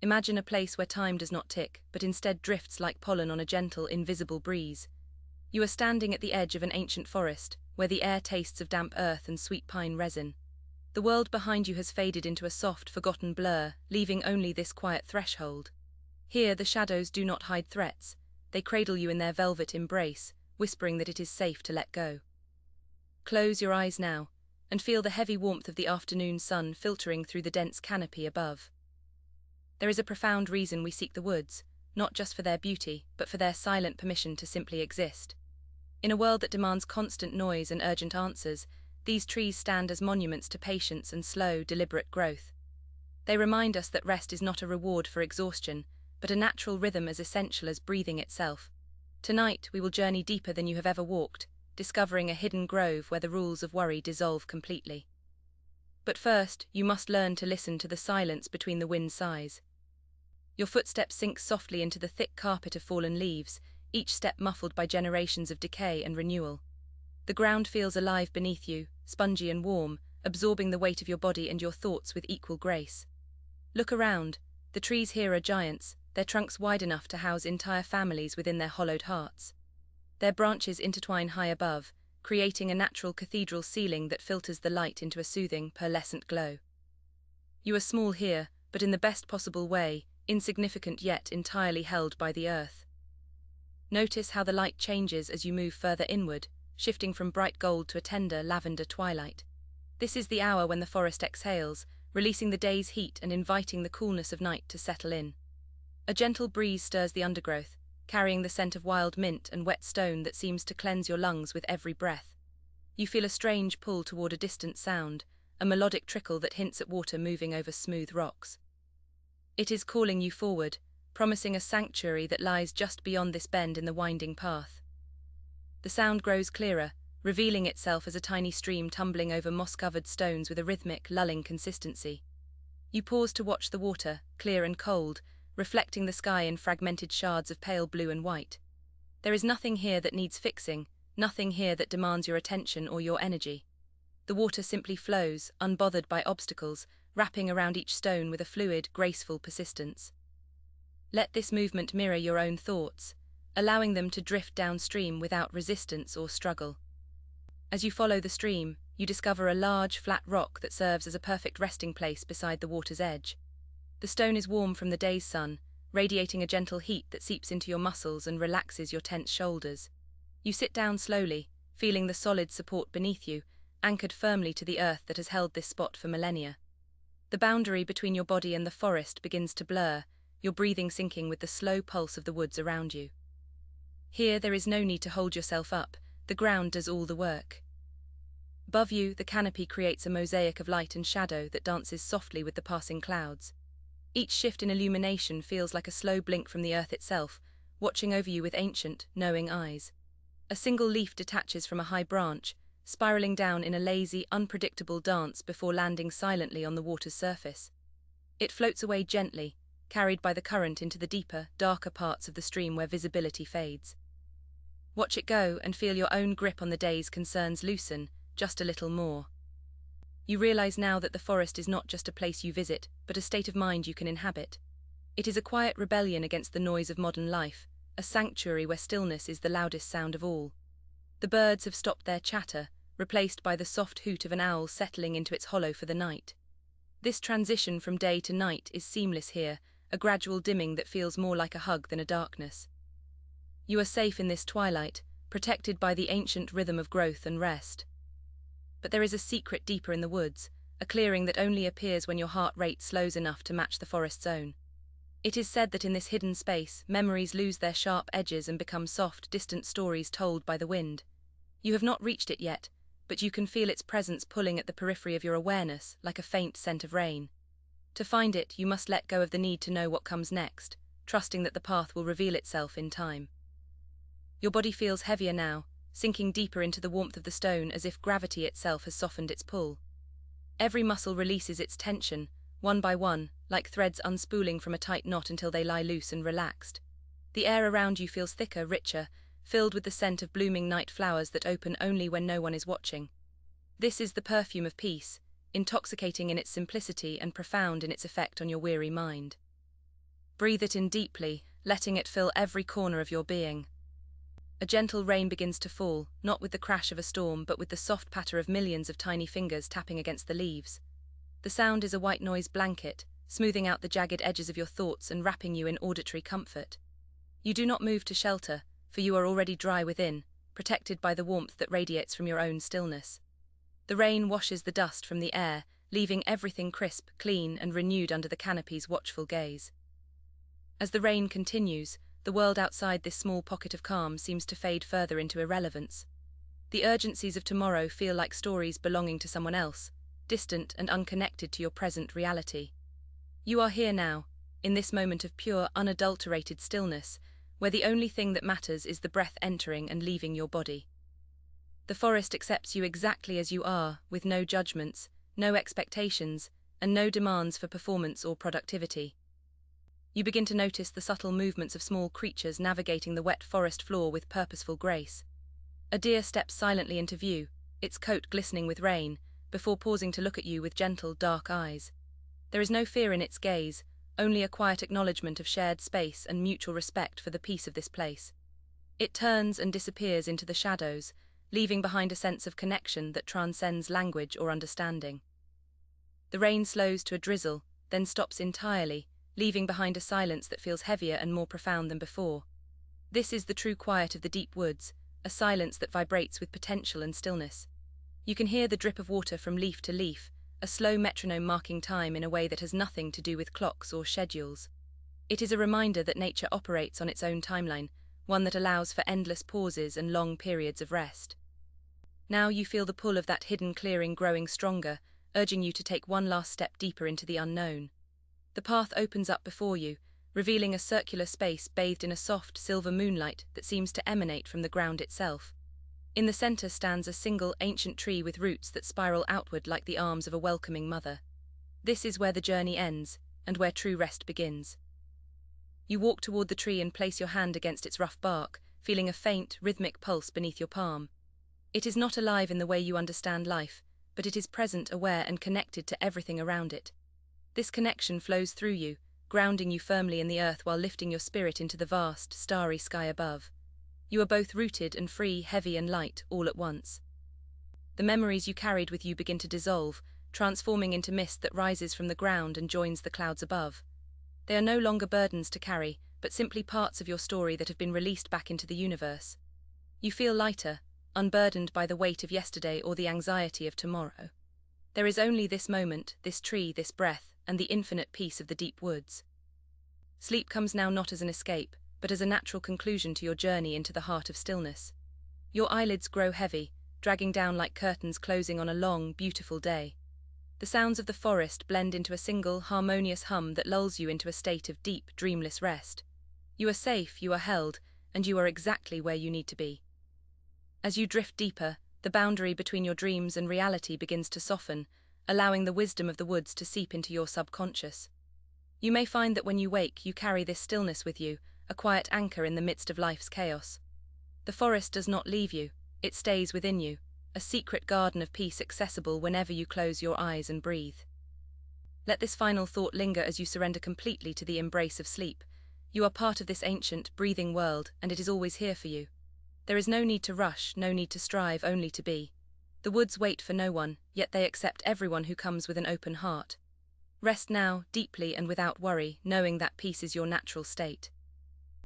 Imagine a place where time does not tick, but instead drifts like pollen on a gentle, invisible breeze. You are standing at the edge of an ancient forest, where the air tastes of damp earth and sweet pine resin. The world behind you has faded into a soft, forgotten blur, leaving only this quiet threshold. Here, the shadows do not hide threats. They cradle you in their velvet embrace, whispering that it is safe to let go. Close your eyes now, and feel the heavy warmth of the afternoon sun filtering through the dense canopy above. There is a profound reason we seek the woods, not just for their beauty, but for their silent permission to simply exist. In a world that demands constant noise and urgent answers, these trees stand as monuments to patience and slow, deliberate growth. They remind us that rest is not a reward for exhaustion, but a natural rhythm as essential as breathing itself. Tonight, we will journey deeper than you have ever walked, discovering a hidden grove where the rules of worry dissolve completely. But first, you must learn to listen to the silence between the wind's sighs. Your footsteps sink softly into the thick carpet of fallen leaves, each step muffled by generations of decay and renewal. The ground feels alive beneath you, spongy and warm, absorbing the weight of your body and your thoughts with equal grace. Look around. The trees here are giants, their trunks wide enough to house entire families within their hollowed hearts. Their branches intertwine high above, creating a natural cathedral ceiling that filters the light into a soothing, pearlescent glow. You are small here, but in the best possible way, insignificant yet entirely held by the earth. Notice how the light changes as you move further inward, shifting from bright gold to a tender lavender twilight. This is the hour when the forest exhales, releasing the day's heat and inviting the coolness of night to settle in. A gentle breeze stirs the undergrowth, carrying the scent of wild mint and wet stone that seems to cleanse your lungs with every breath. You feel a strange pull toward a distant sound, a melodic trickle that hints at water moving over smooth rocks. It is calling you forward, promising a sanctuary that lies just beyond this bend in the winding path. The sound grows clearer, revealing itself as a tiny stream tumbling over moss-covered stones with a rhythmic, lulling consistency. You pause to watch the water, clear and cold, reflecting the sky in fragmented shards of pale blue and white. There is nothing here that needs fixing, nothing here that demands your attention or your energy. The water simply flows, unbothered by obstacles, wrapping around each stone with a fluid, graceful persistence. Let this movement mirror your own thoughts, allowing them to drift downstream without resistance or struggle. As you follow the stream, you discover a large, flat rock that serves as a perfect resting place beside the water's edge. The stone is warm from the day's sun, radiating a gentle heat that seeps into your muscles and relaxes your tense shoulders. You sit down slowly, feeling the solid support beneath you, anchored firmly to the earth that has held this spot for millennia. The boundary between your body and the forest begins to blur, your breathing syncing with the slow pulse of the woods around you. Here there is no need to hold yourself up, the ground does all the work. Above you, the canopy creates a mosaic of light and shadow that dances softly with the passing clouds. Each shift in illumination feels like a slow blink from the earth itself, watching over you with ancient, knowing eyes. A single leaf detaches from a high branch, spiraling down in a lazy, unpredictable dance before landing silently on the water's surface. It floats away gently, carried by the current into the deeper, darker parts of the stream where visibility fades. Watch it go and feel your own grip on the day's concerns loosen, just a little more. You realize now that the forest is not just a place you visit, but a state of mind you can inhabit. It is a quiet rebellion against the noise of modern life, a sanctuary where stillness is the loudest sound of all. The birds have stopped their chatter, replaced by the soft hoot of an owl settling into its hollow for the night. This transition from day to night is seamless here, a gradual dimming that feels more like a hug than a darkness. You are safe in this twilight, protected by the ancient rhythm of growth and rest. But there is a secret deeper in the woods, a clearing that only appears when your heart rate slows enough to match the forest's own. It is said that in this hidden space, memories lose their sharp edges and become soft, distant stories told by the wind. You have not reached it yet, but you can feel its presence pulling at the periphery of your awareness, like a faint scent of rain. To find it, you must let go of the need to know what comes next, trusting that the path will reveal itself in time. Your body feels heavier now, sinking deeper into the warmth of the stone as if gravity itself has softened its pull. Every muscle releases its tension, one by one, like threads unspooling from a tight knot until they lie loose and relaxed. The air around you feels thicker, richer, filled with the scent of blooming night flowers that open only when no one is watching. This is the perfume of peace, intoxicating in its simplicity and profound in its effect on your weary mind. Breathe it in deeply, letting it fill every corner of your being. A gentle rain begins to fall, not with the crash of a storm, but with the soft patter of millions of tiny fingers tapping against the leaves. The sound is a white noise blanket, smoothing out the jagged edges of your thoughts and wrapping you in auditory comfort. You do not move to shelter, for you are already dry within, protected by the warmth that radiates from your own stillness. The rain washes the dust from the air, leaving everything crisp, clean, and renewed under the canopy's watchful gaze. As the rain continues, the world outside this small pocket of calm seems to fade further into irrelevance. The urgencies of tomorrow feel like stories belonging to someone else, distant and unconnected to your present reality. You are here now, in this moment of pure, unadulterated stillness, where the only thing that matters is the breath entering and leaving your body. The forest accepts you exactly as you are, with no judgments, no expectations, and no demands for performance or productivity. You begin to notice the subtle movements of small creatures navigating the wet forest floor with purposeful grace. A deer steps silently into view, its coat glistening with rain, before pausing to look at you with gentle, dark eyes. There is no fear in its gaze, only a quiet acknowledgement of shared space and mutual respect for the peace of this place. It turns and disappears into the shadows, leaving behind a sense of connection that transcends language or understanding. The rain slows to a drizzle, then stops entirely, leaving behind a silence that feels heavier and more profound than before. This is the true quiet of the deep woods, a silence that vibrates with potential and stillness. You can hear the drip of water from leaf to leaf, a slow metronome marking time in a way that has nothing to do with clocks or schedules. It is a reminder that nature operates on its own timeline, one that allows for endless pauses and long periods of rest. Now you feel the pull of that hidden clearing growing stronger, urging you to take one last step deeper into the unknown. The path opens up before you, revealing a circular space bathed in a soft, silver moonlight that seems to emanate from the ground itself. In the center stands a single, ancient tree with roots that spiral outward like the arms of a welcoming mother. This is where the journey ends, and where true rest begins. You walk toward the tree and place your hand against its rough bark, feeling a faint, rhythmic pulse beneath your palm. It is not alive in the way you understand life, but it is present, aware, and connected to everything around it. This connection flows through you, grounding you firmly in the earth while lifting your spirit into the vast, starry sky above. You are both rooted and free, heavy and light, all at once. The memories you carried with you begin to dissolve, transforming into mist that rises from the ground and joins the clouds above. They are no longer burdens to carry, but simply parts of your story that have been released back into the universe. You feel lighter, unburdened by the weight of yesterday or the anxiety of tomorrow. There is only this moment, this tree, this breath, and the infinite peace of the deep woods. Sleep comes now not as an escape, but as a natural conclusion to your journey into the heart of stillness. Your eyelids grow heavy, dragging down like curtains closing on a long, beautiful day. The sounds of the forest blend into a single, harmonious hum that lulls you into a state of deep, dreamless rest. You are safe, you are held, and you are exactly where you need to be. As you drift deeper, the boundary between your dreams and reality begins to soften, allowing the wisdom of the woods to seep into your subconscious. You may find that when you wake, you carry this stillness with you, a quiet anchor in the midst of life's chaos. The forest does not leave you, it stays within you, a secret garden of peace accessible whenever you close your eyes and breathe. Let this final thought linger as you surrender completely to the embrace of sleep. You are part of this ancient, breathing world, and it is always here for you. There is no need to rush, no need to strive, only to be. The woods wait for no one, yet they accept everyone who comes with an open heart. Rest now, deeply and without worry, knowing that peace is your natural state.